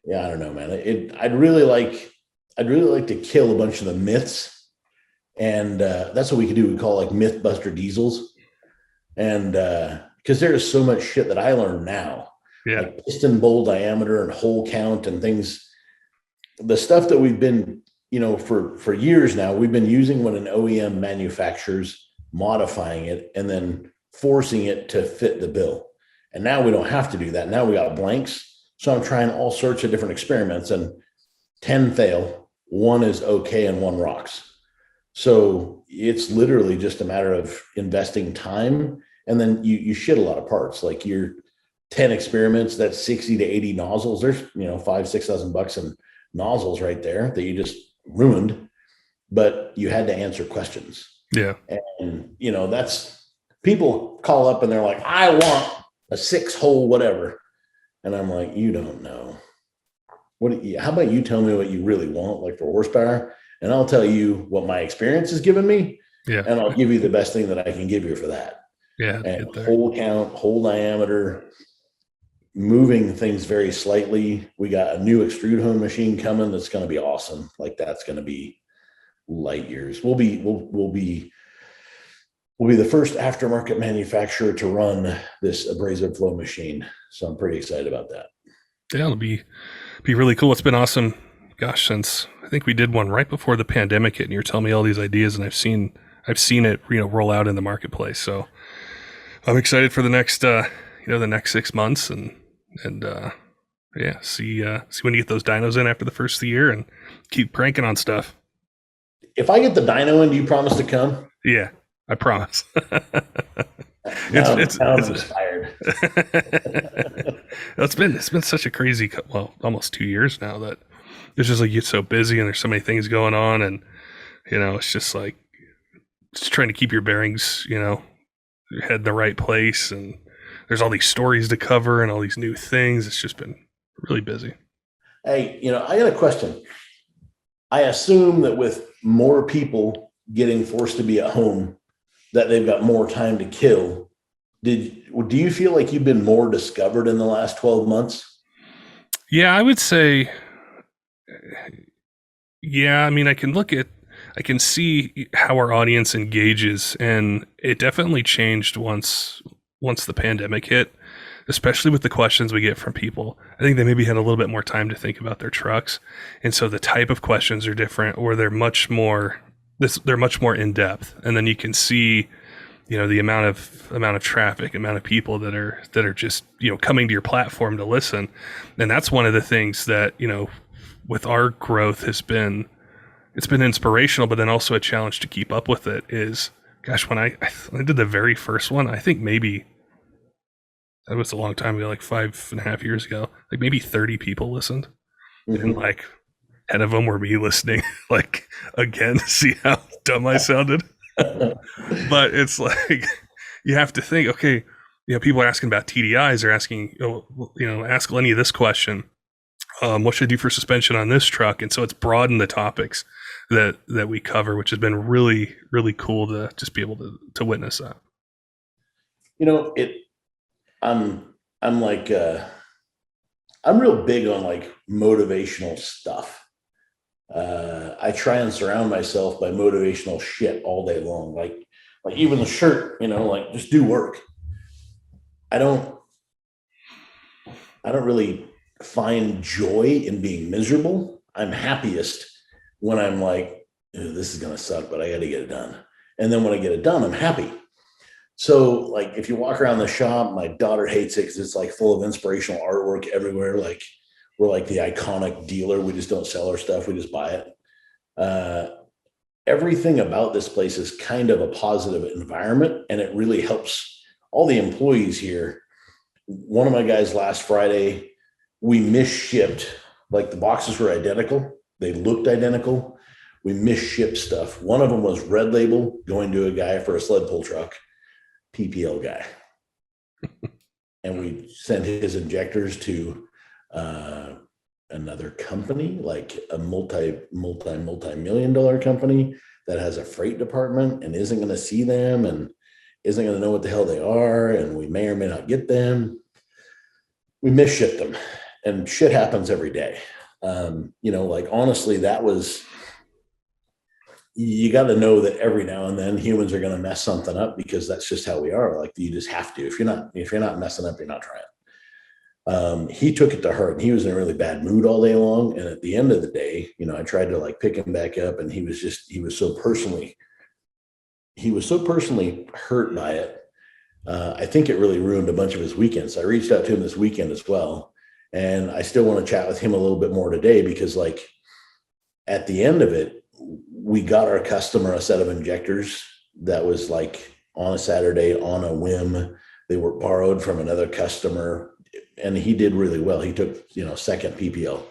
yeah, I don't know, man. I'd really like to kill a bunch of the myths. And that's what we could do. We call like Mythbuster Diesels. And because there's so much shit that I learned now, like piston bowl diameter and hole count and things, the stuff that we've been, for years now, we've been using what an OEM manufactures, modifying it and then forcing it to fit the bill. And now we don't have to do that. Now we got blanks. So I'm trying all sorts of different experiments and 10 fail, 1 is okay and 1 rocks. So it's literally just a matter of investing time. And then you shit a lot of parts, like your 10 experiments, that's 60 to 80 nozzles. There's, $5,000-6,000 in nozzles right there that you just ruined, but you had to answer questions. Yeah. And, that's people call up and they're like, I want a 6-hole, whatever. And I'm like, you don't know. How about you tell me what you really want, like for horsepower? And I'll tell you what my experience has given me. Yeah. And I'll give you the best thing that I can give you for that. Yeah. And hole count, hole diameter, moving things very slightly. We got a new extrude hone machine coming that's going to be awesome. Like that's going to be light years. We'll be the first aftermarket manufacturer to run this abrasive flow machine. So I'm pretty excited about that. Yeah, it'll be really cool. It's been awesome. Gosh, since I think we did one right before the pandemic hit, and you're telling me all these ideas, and I've seen it, roll out in the marketplace. So I'm excited for the next, the next 6 months, and see when you get those dynos in after the first of the year, and keep cranking on stuff. If I get the dyno in, do you promise to come? Yeah, I promise. Now I'm inspired. It's been such a crazy, well, almost 2 years now that it's just like you get so busy and there's so many things going on, and it's just like just trying to keep your bearings, your head in the right place, and there's all these stories to cover and all these new things. It's just been really busy. Hey, I got a question. I assume that with more people getting forced to be at home, that they've got more time to kill. Do you feel like you've been more discovered in the last 12 months? Yeah, I would say, yeah. I mean, I can see how our audience engages, and it definitely changed once the pandemic hit, especially with the questions we get from people. I think they maybe had a little bit more time to think about their trucks, and so the type of questions are different, or they're much more in depth, and then you can see the amount of traffic, amount of people that are just coming to your platform to listen. And that's one of the things that with our growth it's been inspirational, but then also a challenge to keep up with it. Is, gosh, when I did the very first one, I think maybe that was a long time ago, like 5.5 years ago, like maybe 30 people listened. Mm-hmm. And like 10 of them were me listening like again to see how dumb I sounded. But it's like, you have to think, okay, people are asking about TDIs. They're asking, ask Lenny this question. What should I do for suspension on this truck? And so it's broadened the topics that we cover, which has been really, really cool to just be able to witness that. I'm like, I'm real big on like motivational stuff. I try and surround myself by motivational shit all day long. Like even the shirt, like just do work. I don't really find joy in being miserable. I'm happiest when I'm like, this is going to suck, but I got to get it done. And then when I get it done, I'm happy. So like, if you walk around the shop, my daughter hates it because it's like full of inspirational artwork everywhere. Like, we're like the iconic dealer. We just don't sell our stuff. We just buy it. Everything about this place is kind of a positive environment, and it really helps all the employees here. One of my guys last Friday, we misshipped, like the boxes were identical. They looked identical. We misshipped stuff. One of them was red label going to a guy for a sled pull truck, PPL guy. And we sent his injectors to another company, like a multi-million dollar company that has a freight department and isn't going to see them and isn't going to know what the hell they are. And we may or may not get them. We misshipped them, and shit happens every day. Like honestly, you got to know that every now and then humans are going to mess something up, because that's just how we are. Like, you just have to. If you're not messing up, you're not trying. He took it to heart, and he was in a really bad mood all day long. And at the end of the day, I tried to like pick him back up, and he was so personally hurt by it. I think it really ruined a bunch of his weekends. I reached out to him this weekend as well, and I still want to chat with him a little bit more today, because like at the end of it, we got our customer a set of injectors that was like on a Saturday on a whim. They were borrowed from another customer, and he did really well. He took, second PPL.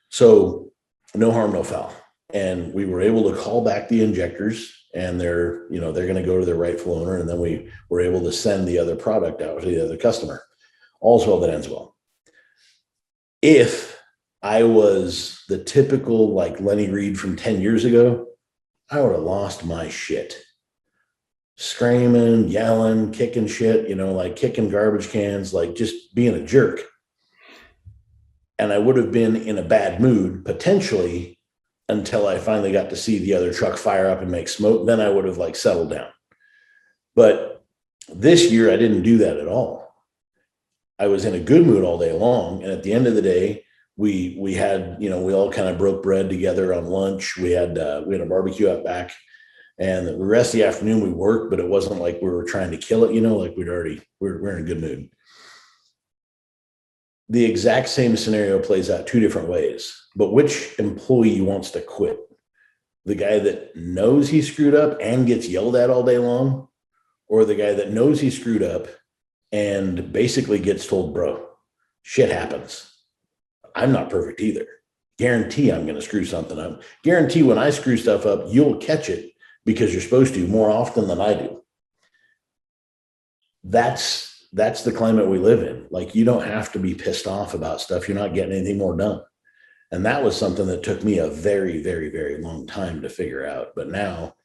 So no harm, no foul. And we were able to call back the injectors, and they're going to go to their rightful owner. And then we were able to send the other product out to the other customer. All's well that ends well. If I was the typical like Lenny Reed from 10 years ago, I would have lost my shit. Screaming, yelling, kicking shit, like kicking garbage cans, like just being a jerk. And I would have been in a bad mood potentially until I finally got to see the other truck fire up and make smoke. Then I would have like settled down. But this year I didn't do that at all. I was in a good mood all day long. And at the end of the day, we had, we all kind of broke bread together on lunch. We had a barbecue out back, and the rest of the afternoon we worked, but it wasn't like we were trying to kill it, like we're in a good mood. The exact same scenario plays out two different ways, but which employee wants to quit? the guy that knows he screwed up and gets yelled at all day long, or the guy that knows he screwed up and basically gets told, bro, shit happens. I'm not perfect either. Guarantee I'm going to screw something up. Guarantee when I screw stuff up, you'll catch it because you're supposed to more often than I do. That's the climate we live in. Like, you don't have to be pissed off about stuff. You're not getting anything more done. And that was something that took me a very, very, very long time to figure out. But now,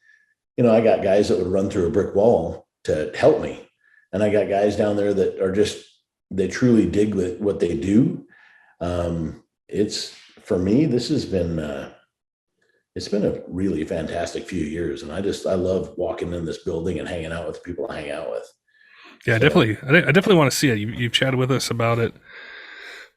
I got guys that would run through a brick wall to help me. And I got guys down there that are they truly dig what they do. For me, this has been, it's been a really fantastic few years. And I love walking in this building and hanging out with the people I hang out with. Yeah, so, I definitely want to see it. You've chatted with us about it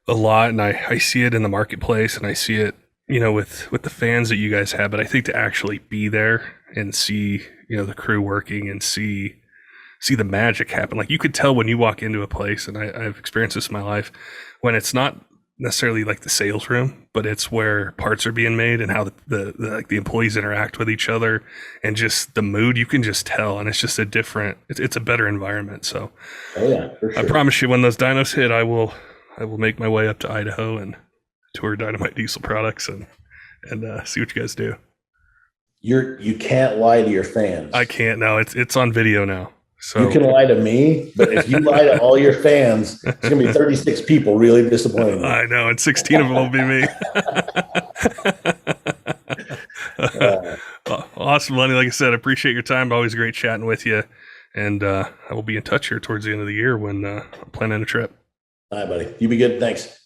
a lot, and I see it in the marketplace, and I see it, with the fans that you guys have. But I think to actually be there and see, the crew working and see the magic happen. Like, you could tell when you walk into a place, and I've experienced this in my life, when it's not necessarily like the sales room, but it's where parts are being made and how the employees interact with each other, and just the mood, you can just tell, and it's just it's a better environment. So, oh yeah, for sure. I promise you, when those dynos hit, I will make my way up to Idaho and tour Dynomite Diesel Products and see what you guys do. You can't lie to your fans. I can't now. It's on video now. So you can lie to me, but if you lie to all your fans, it's going to be 36 people really disappointed. I know, and 16 of them will be me. Awesome, Lenny. Like I said, I appreciate your time. Always great chatting with you. And I will be in touch here towards the end of the year when I'm planning a trip. All right, buddy. You be good. Thanks.